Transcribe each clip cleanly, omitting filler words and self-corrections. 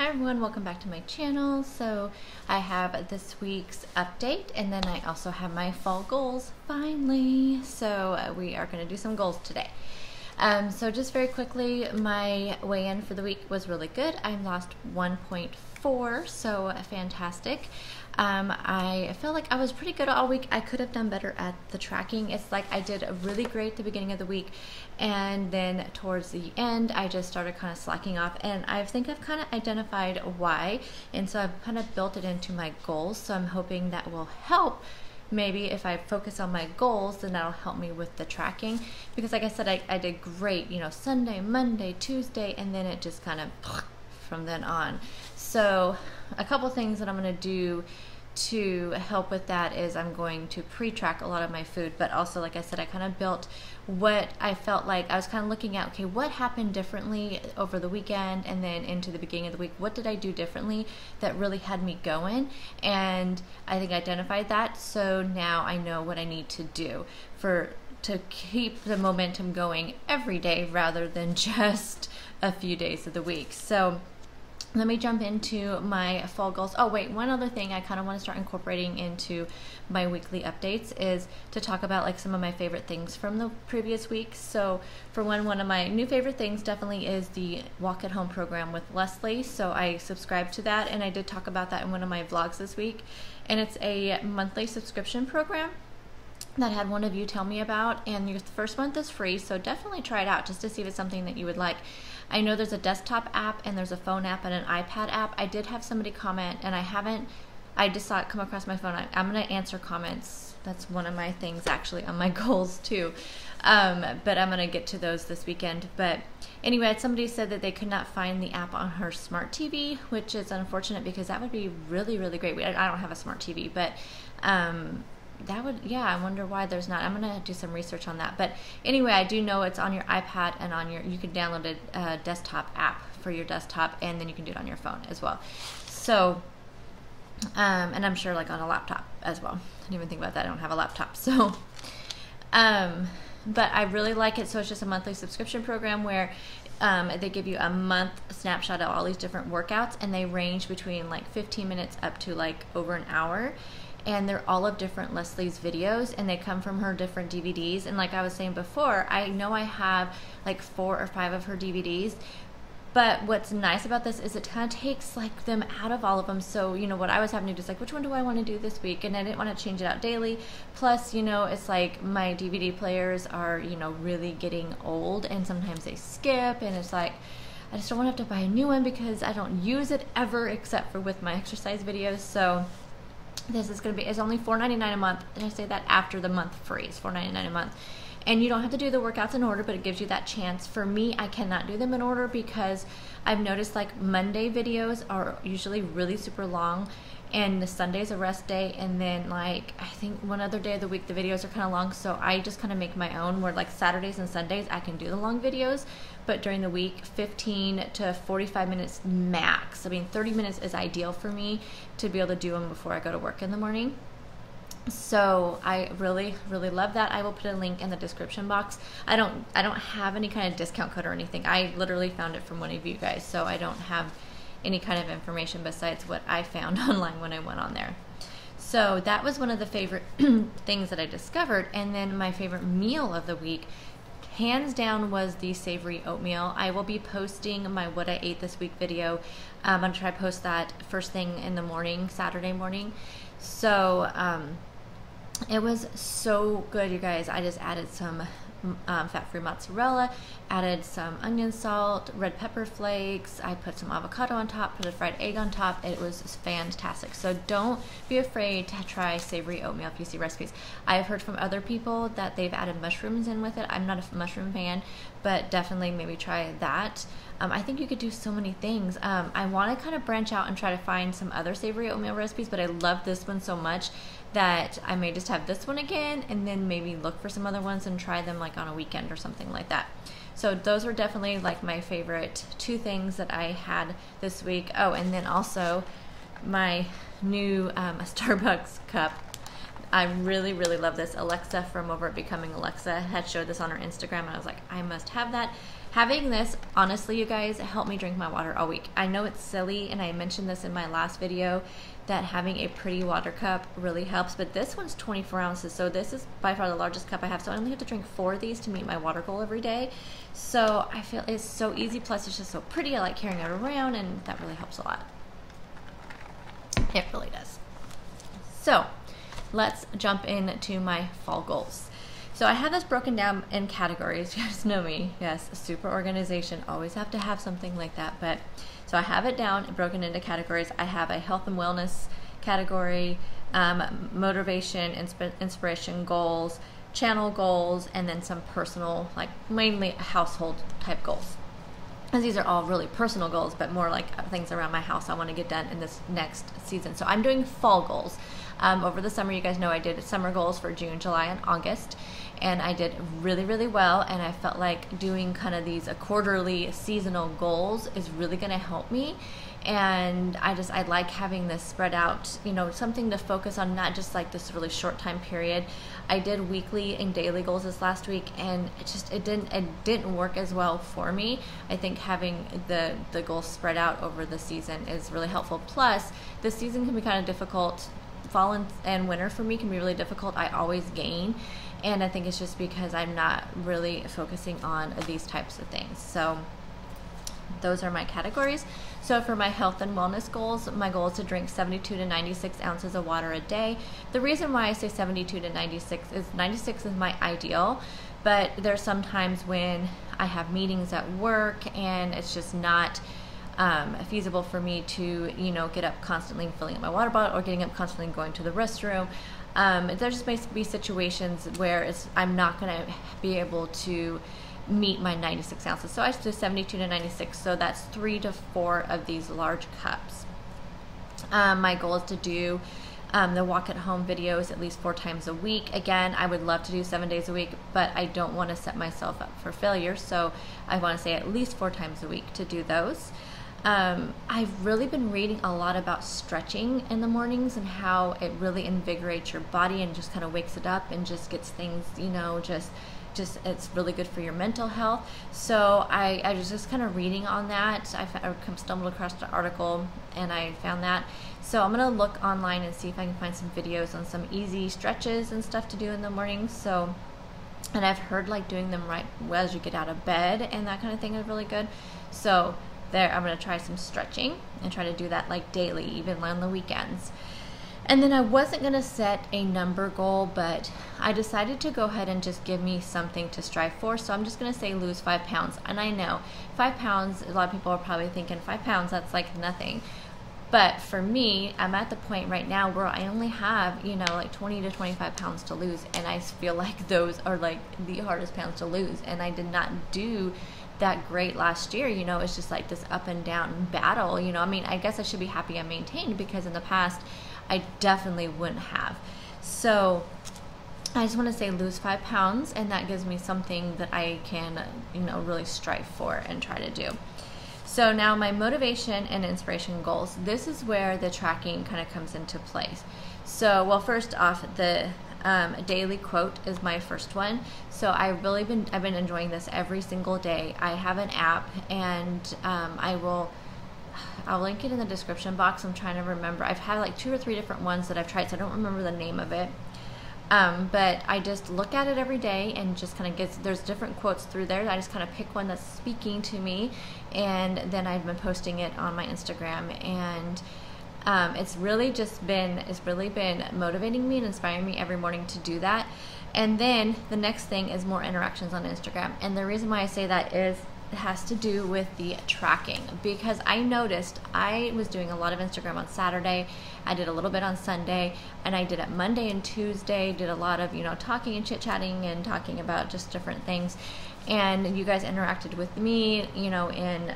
Hi everyone, welcome back to my channel. So I have this week's update and then I also have my fall goals finally. So we are going to do some goals today. So just very quickly, my weigh-in for the week was really good. I lost 1.4, so fantastic. I feel like I was pretty good all week. I could have done better at the tracking. It's like I did really great at the beginning of the week, and then towards the end I just started kind of slacking off, and I think I've kind of identified why, and so I've kind of built it into my goals. So I'm hoping that will help. Maybe if I focus on my goals, then that'll help me with the tracking, because like I said, I did great, you know, Sunday, Monday, Tuesday, and then it just kind of from then on. So a couple things that I'm going to do to help with that is I'm going to pre-track a lot of my food, but also, like I said, I kind of built what I felt like. I was kind of looking at, okay, what happened differently over the weekend and then into the beginning of the week? What did I do differently that really had me going? And I think I identified that, so now I know what I need to do to keep the momentum going every day rather than just a few days of the week. So let me jump into my fall goals. Oh wait, one other thing I kind of want to start incorporating into my weekly updates is to talk about like some of my favorite things from the previous week. So for one of my new favorite things definitely is the Walk at Home program with Leslie. So I subscribed to that, and I did talk about that in one of my vlogs this week. And it's a monthly subscription program that I had one of you tell me about, and your first month is free, so definitely try it out just to see if it's something that you would like. I know there's a desktop app and there's a phone app and an iPad app. I did have somebody comment, and I just saw it come across my phone. I'm going to answer comments. That's one of my things actually on my goals too, but I'm going to get to those this weekend. But anyway, somebody said that they could not find the app on her smart TV, which is unfortunate because that would be really, really great. I don't have a smart TV, but that would, yeah, I wonder why there's not. I'm gonna do some research on that. But anyway, I do know it's on your iPad and on you can download a desktop app for your desktop, and then you can do it on your phone as well. So and I'm sure like on a laptop as well. I didn't even think about that. I don't have a laptop. So but I really like it. So it's just a monthly subscription program where they give you a month snapshot of all these different workouts, and they range between like 15 minutes up to like over an hour. And they're all of different Leslie's videos, and they come from her different DVDs. And like I was saying before, I know I have like 4 or 5 of her DVDs, but what's nice about this is it kind of takes like them out of all of them. So, you know, what I was having to do is like, which one do I want to do this week? And I didn't want to change it out daily. Plus, you know, it's like my DVD players are, you know, really getting old, and sometimes they skip, and it's like, I just don't want to have to buy a new one because I don't use it ever except for with my exercise videos. So this is going to be, it's only $4.99 a month, and I say that after the month free. It's $4.99 a month, and you don't have to do the workouts in order, but it gives you that chance. For me, I cannot do them in order because I've noticed like Monday videos are usually really super long, and the Sunday's a rest day, and then like I think one other day of the week the videos are kind of long, so I just kind of make my own where like Saturdays and Sundays I can do the long videos, but during the week 15 to 45 minutes max. I mean 30 minutes is ideal for me to be able to do them before I go to work in the morning. So I really, really love that. I will put a link in the description box. I don't have any kind of discount code or anything. I literally found it from one of you guys, so I don't have any kind of information besides what I found online when I went on there. So that was one of the favorite things that I discovered. And then my favorite meal of the week, hands down, was the savory oatmeal. I will be posting my what I ate this week video. I'm gonna try to post that first thing in the morning, Saturday morning. So it was so good, you guys. I just added some fat-free mozzarella, added some onion salt, red pepper flakes. I put some avocado on top, put a fried egg on top. It was fantastic. So don't be afraid to try savory oatmeal if you see recipes. I've heard from other people that they've added mushrooms in with it. I'm not a mushroom fan, but definitely maybe try that. I think you could do so many things. I want to kind of branch out and try to find some other savory oatmeal recipes, but I love this one so much that I may just have this one again, and then maybe look for some other ones and try them like on a weekend or something like that. So those were definitely like my favorite 2 things that I had this week. Oh, and then also my new Starbucks cup. I really, really love this. Alexa from over at Becoming Alexa had showed this on her Instagram, and I was like, I must have that. Having this, honestly, you guys, helped me drink my water all week. I know it's silly, and I mentioned this in my last video, that having a pretty water cup really helps, but this one's 24 ounces, so this is by far the largest cup I have, so I only have to drink 4 of these to meet my water goal every day. So I feel it's so easy, plus it's just so pretty. I like carrying it around, and that really helps a lot. It really does. So let's jump into my fall goals. So I have this broken down in categories. You guys know me. Yes, super organization. Always have to have something like that. But so I have it down and broken into categories. I have a health and wellness category, motivation, inspiration goals, channel goals, and then some personal, like mainly household type goals. And these are all really personal goals, but more like things around my house I want to get done in this next season. So I'm doing fall goals. Over the summer, you guys know I did summer goals for June, July, and August, and I did really, really well, and I felt like doing kind of these quarterly seasonal goals is really going to help me. And I like having this spread out, you know, something to focus on, not just like this really short time period. I did weekly and daily goals this last week, and it didn't work as well for me. I think having the goals spread out over the season is really helpful. Plus, the season can be kind of difficult. Fall and winter for me can be really difficult. I always gain, and I think it's just because I'm not really focusing on these types of things. So those are my categories. So for my health and wellness goals, my goal is to drink 72 to 96 ounces of water a day. The reason why I say 72 to 96 is 96 is my ideal, but there's sometimes when I have meetings at work and it's just not feasible for me to, you know, get up constantly filling up my water bottle, or getting up constantly going to the restroom. There just may be situations where I'm not going to be able to meet my 96 ounces. So I do 72 to 96, so that's 3 to 4 of these large cups. My goal is to do the walk at home videos at least 4 times a week. Again, I would love to do 7 days a week, but I don't want to set myself up for failure, so I want to say at least 4 times a week to do those. I've really been reading a lot about stretching in the mornings and how it really invigorates your body and just kind of wakes it up and just gets things, you know, just it's really good for your mental health. So I was just kind of reading on that. I stumbled across the article and I found that. So I'm going to look online and see if I can find some videos on some easy stretches and stuff to do in the morning. So, and I've heard like doing them right as you get out of bed and that kind of thing is really good. So there, I'm going to try some stretching and try to do that like daily, even on the weekends. And then I wasn't going to set a number goal, but I decided to go ahead and just give me something to strive for. So I'm just going to say lose 5 pounds. And I know 5 pounds, a lot of people are probably thinking 5 pounds, that's like nothing. But for me, I'm at the point right now where I only have, you know, like 20 to 25 pounds to lose. And I feel like those are like the hardest pounds to lose. And I did not do that great last year. You know, it's just like this up and down battle. You know, I mean, I guess I should be happy I maintained, because in the past I definitely wouldn't have. So I just want to say lose 5 pounds, and that gives me something that I can, you know, really strive for and try to do. So now my motivation and inspiration goals, this is where the tracking kind of comes into place. So, well, first off, the daily quote is my first one. So I've been enjoying this every single day. I have an app, and I'll link it in the description box. I'm trying to remember. I've had like 2 or 3 different ones that I've tried, so I don't remember the name of it. But I just look at it every day and just kind of there's different quotes through there. I just kind of pick one that's speaking to me, and then I've been posting it on my Instagram, and it's really been motivating me and inspiring me every morning to do that. And then the next thing is more interactions on Instagram. And the reason why I say that is it has to do with the tracking, because I noticed I was doing a lot of Instagram on Saturday. I did a little bit on Sunday, and I did it Monday and Tuesday, did a lot of, you know, talking and chit-chatting and talking about just different things. And you guys interacted with me, you know, in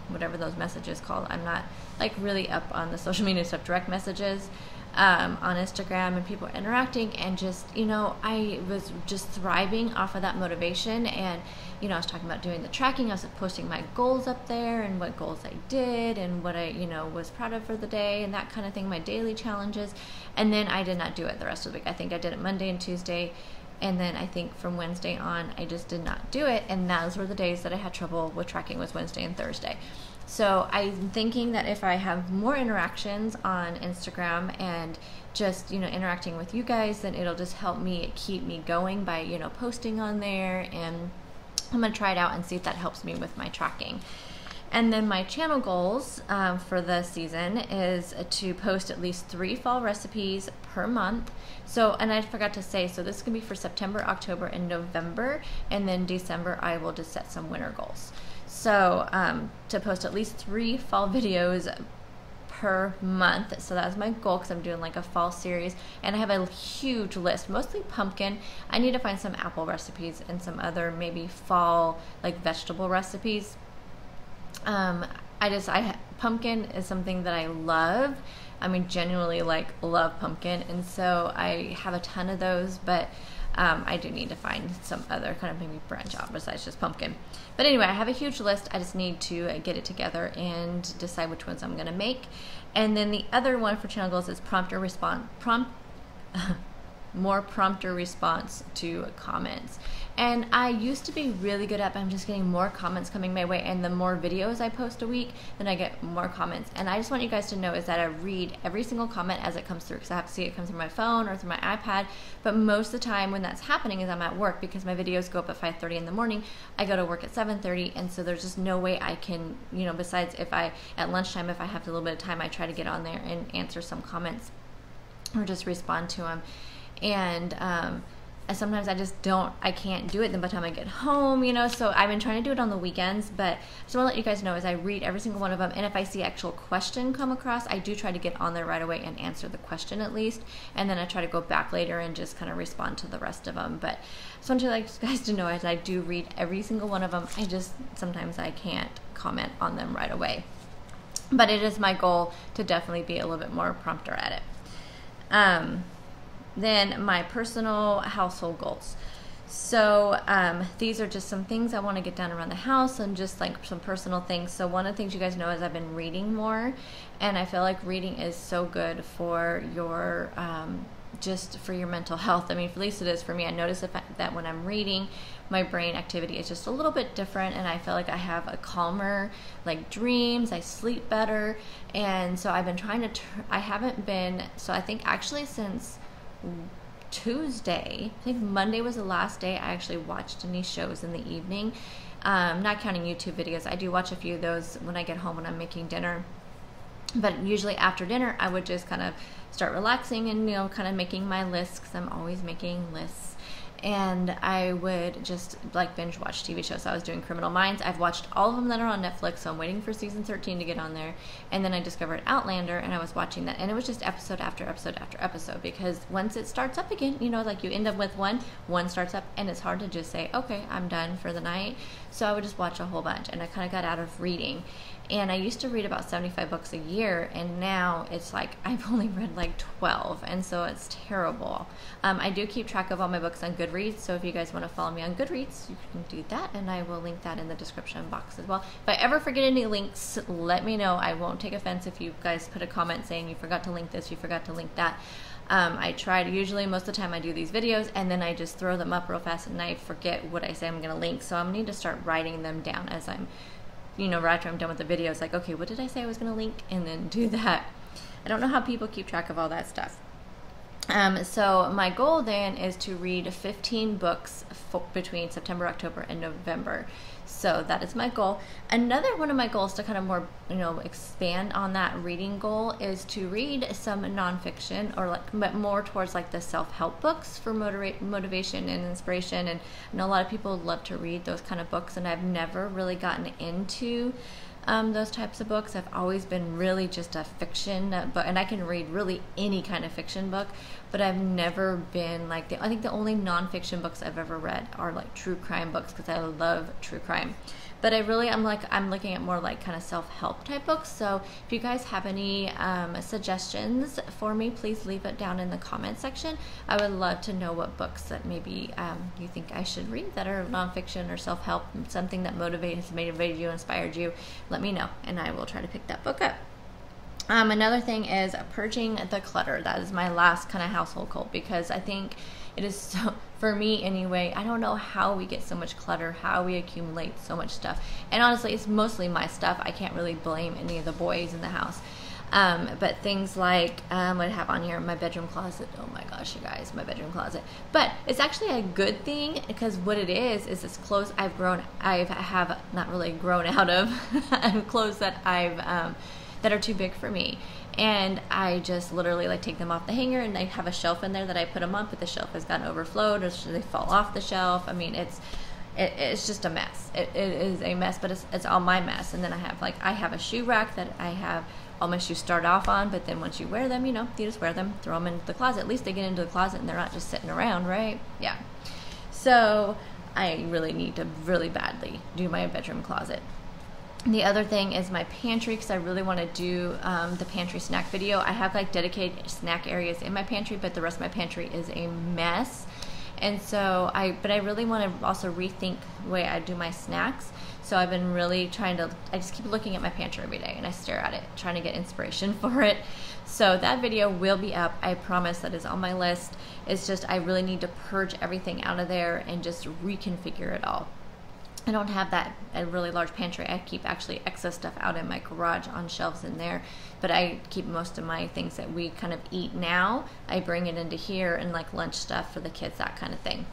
whatever those messages called. I'm not like really up on the social media stuff, direct messages on Instagram, and people interacting, and just, you know, I was just thriving off of that motivation. And, you know, I was talking about doing the tracking. I was posting my goals up there and what goals I did and what I, you know, was proud of for the day and that kind of thing, my daily challenges. And then I did not do it the rest of the week. I think I did it Monday and Tuesday, And then I think from Wednesday on, I just did not do it. And those were the days that I had trouble with tracking, was Wednesday and Thursday. So I'm thinking that if I have more interactions on Instagram and just, interacting with you guys, then it'll just help me keep me going by, posting on there. And I'm going to try it out and see if that helps me with my tracking. And then my channel goals for the season is to post at least 3 fall recipes per month. So, and I forgot to say, so this can be for September, October, and November. And then December, I will just set some winter goals. So to post at least 3 fall videos per month. So that's my goal, because I'm doing like a fall series, and I have a huge list, mostly pumpkin. I need to find some apple recipes and some other maybe fall like vegetable recipes. Pumpkin is something that I love. I mean, genuinely love pumpkin, and so I have a ton of those, but I do need to find some other kind of maybe branch out besides just pumpkin. But anyway, I have a huge list. I just need to get it together and decide which ones I'm going to make. And then the other one for channel goals is more prompter response to comments. And I used to be really good at, but I'm just getting more comments coming my way, and the more videos I post a week, then I get more comments. And I just want you guys to know is that I read every single comment as it comes through, because I have to see it come through my phone or through my iPad. But most of the time when that's happening is I'm at work, because my videos go up at 5:30 in the morning. I go to work at 7:30, and so there's just no way I can, besides if at lunchtime, if I have a little bit of time, I try to get on there and answer some comments or just respond to them. And sometimes I can't do it then by the time I get home, so I've been trying to do it on the weekends. But I just want to let you guys know is I read every single one of them, and if I see actual question come across, I do try to get on there right away and answer the question at least, and then I try to go back later and just kind of respond to the rest of them. But I just want you guys to know is I do read every single one of them. Sometimes I can't comment on them right away, but it is my goal to definitely be a little bit more prompter at it. Then my personal household goals. So these are just some things I want to get done around the house, and just like some personal things. So one of the things you guys know is I've been reading more, and I feel like reading is so good for your just for your mental health. I mean, at least it is for me. I notice that when I'm reading, my brain activity is just a little bit different, and I feel like I have a calmer dreams. I sleep better, and so I've been trying to. I think actually since Tuesday, I think Monday was the last day I actually watched any shows in the evening, not counting YouTube videos. I do watch a few of those when I get home when I'm making dinner, but usually after dinner I would just kind of start relaxing and kind of making my lists, because I'm always making lists. And I would just binge watch TV shows. So I was doing Criminal Minds. I've watched all of them that are on Netflix, so I'm waiting for season 13 to get on there. And then I discovered Outlander, and I was watching that, and it was just episode after episode after episode, because once it starts up again, you end up with one starts up, and it's hard to just say, okay, I'm done for the night. So I would just watch a whole bunch, and I kind of got out of reading. And I used to read about 75 books a year, and now it's I've only read 12, and so it's terrible. I do keep track of all my books on Goodreads, so if you guys want to follow me on Goodreads, you can do that, and I will link that in the description box as well. If I ever forget any links, let me know. I won't take offense if you guys put a comment saying you forgot to link this, you forgot to link that. I try to, usually most of the time I do these videos, and then I just throw them up real fast, and I forget what I say I'm going to link, so I'm going to need to start writing them down as I'm right after I'm done with the video. It's okay, what did I say I was going to link? And then do that. I don't know how people keep track of all that stuff. So my goal then is to read 15 books between September, October, and November. So that is my goal. Another one of my goals to kind of more, expand on that reading goal is to read some nonfiction, or but more towards the self-help books for motivation and inspiration. And I know a lot of people love to read those kind of books, and I've never really gotten into those types of books. I've always been really just a fiction book, and I can read really any kind of fiction book, but I've never been I think the only nonfiction books I've ever read are true crime books, because I love true crime. But I'm looking at more kind of self-help type books. So if you guys have any suggestions for me, please leave it down in the comment section. I would love to know what books that maybe you think I should read that are nonfiction or self-help, something that has motivated you, inspired you. Let me know, and I will try to pick that book up. Another thing is purging the clutter. That is my last kind of household goal, because I think It is so, for me anyway, I don't know how we get so much clutter, how we accumulate so much stuff. And honestly, it's mostly my stuff. I can't really blame any of the boys in the house. But things like what I have on here, my bedroom closet. Oh my gosh, you guys, my bedroom closet. But it's actually a good thing, because what it is it's clothes I have not really grown out of. Clothes that that are too big for me. And I just literally like take them off the hanger, and I have a shelf in there that I put them on, but the shelf has gotten overflowed, or they fall off the shelf. I mean, it's just a mess. It is a mess, but it's all my mess. And then I have a shoe rack that I have all my shoes start off on, but then once you wear them, you just wear them, throw them into the closet. At least they get into the closet and they're not just sitting around, right? Yeah. So I really need to really badly do my bedroom closet. The other thing is my pantry, because I really want to do the pantry snack video. I have like dedicated snack areas in my pantry, but the rest of my pantry is a mess. And so I really want to also rethink the way I do my snacks. So I've been really trying to, I just keep looking at my pantry every day and I stare at it, trying to get inspiration for it. So that video will be up. I promise. That is on my list. It's just, I really need to purge everything out of there and just reconfigure it all. I don't have a really large pantry. I keep actually excess stuff out in my garage on shelves in there, but I keep most of my things that we kind of eat now. I bring it into here, and like lunch stuff for the kids, that kind of thing.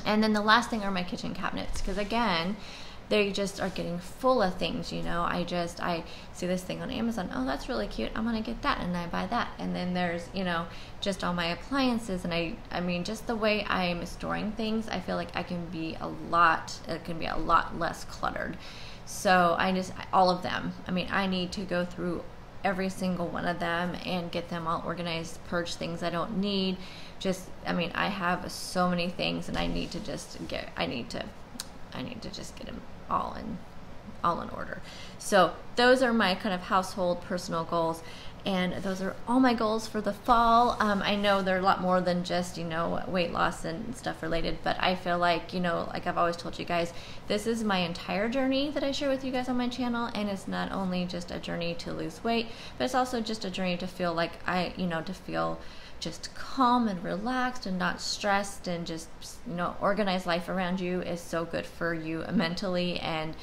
And then the last thing are my kitchen cabinets, because again, they just are getting full of things, I see this thing on Amazon. Oh, that's really cute. I'm going to get that. And I buy that. And then there's, just all my appliances. And I mean, just the way I'm storing things, I feel like it can be a lot less cluttered. So all of them, I need to go through every single one of them and get them all organized, purge things I don't need. I have so many things, and I need to just get them all in order. So those are my kind of household personal goals, and those are all my goals for the fall. I know they're a lot more than just weight loss and stuff related, but I feel like like I've always told you guys, this is my entire journey that I share with you guys on my channel, and it's not only just a journey to lose weight, but it's also just a journey to feel like to feel just calm and relaxed and not stressed, and just organize life around you is so good for you mentally and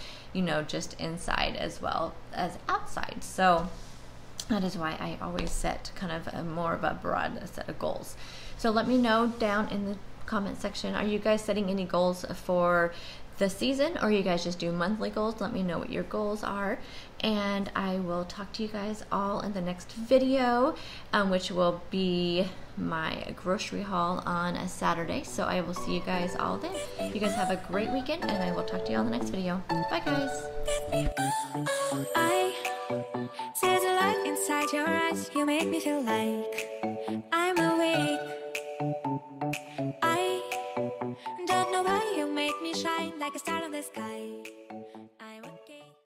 just inside as well as outside. So that is why I always set kind of more of a broad set of goals. So let me know down in the comment section, are you guys setting any goals for the season, or you guys just do monthly goals? Let me know what your goals are, and I will talk to you guys all in the next video, which will be my grocery haul on a Saturday. So I will see you guys all then. You guys have a great weekend, and I will talk to you all in the next video. Bye guys. I see the light inside your eyes. You make me feel like I'm awake. I don't know why you make me shine like a star in the sky.